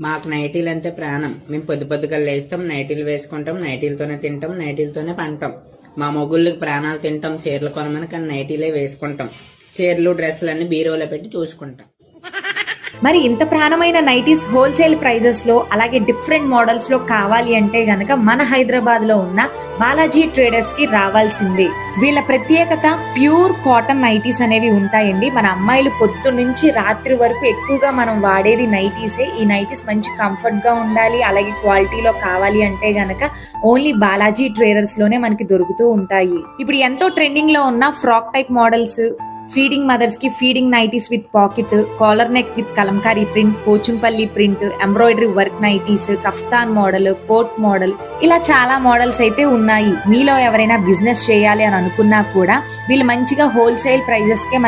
మాకు నైటీలు అంటే ప్రాణం. మేము పొద్దుగా లేస్తాం, నైటీలు వేసుకుంటాం, నైటీలతోనే తింటాం, నైటీలతోనే పంటాం. మా మొగుళ్ళకి ప్రాణాలు తింటాం చీరలు కొనమని, కానీ నైటీలే వేసుకుంటాం. చీరలు డ్రెస్సులు అన్ని బీరోలో పెట్టి చూసుకుంటాం. మరి ఇంత ప్రాణమైన నైటీస్ హోల్సేల్ ప్రైజెస్ లో అలాగే డిఫరెంట్ మోడల్స్ లో కావాలి అంటే గనక మన హైదరాబాద్ లో ఉన్న బాలాజీ ట్రేడర్స్ కి రావాల్సిందే. వీళ్ళ ప్రత్యేకత ప్యూర్ కాటన్ నైటీస్ అనేవి ఉంటాయండి. మన అమ్మాయిలు పొద్దు నుంచి రాత్రి వరకు ఎక్కువగా మనం వాడేది నైటీసే. ఈ నైటీస్ మంచి కంఫర్ట్ గా ఉండాలి, అలాగే క్వాలిటీలో కావాలి అంటే గనక ఓన్లీ బాలాజీ ట్రేడర్స్ లోనే మనకి దొరుకుతూ ఉంటాయి. ఇప్పుడు ఎంతో ట్రెండింగ్ లో ఉన్న frock type models, feeding mothers కి feeding nighties with pocket, collar neck with Kalamkari print, Pochampally print, embroidery work nighties, kaftan model, coat model, ఇలా చాలా మోడల్స్ అయితే ఉన్నాయి. మీలో ఎవరైనా బిజినెస్ చేయాలి అని అనుకున్నా కూడా వీళ్ళు మంచిగా హోల్సేల్ ప్రైజెస్ కే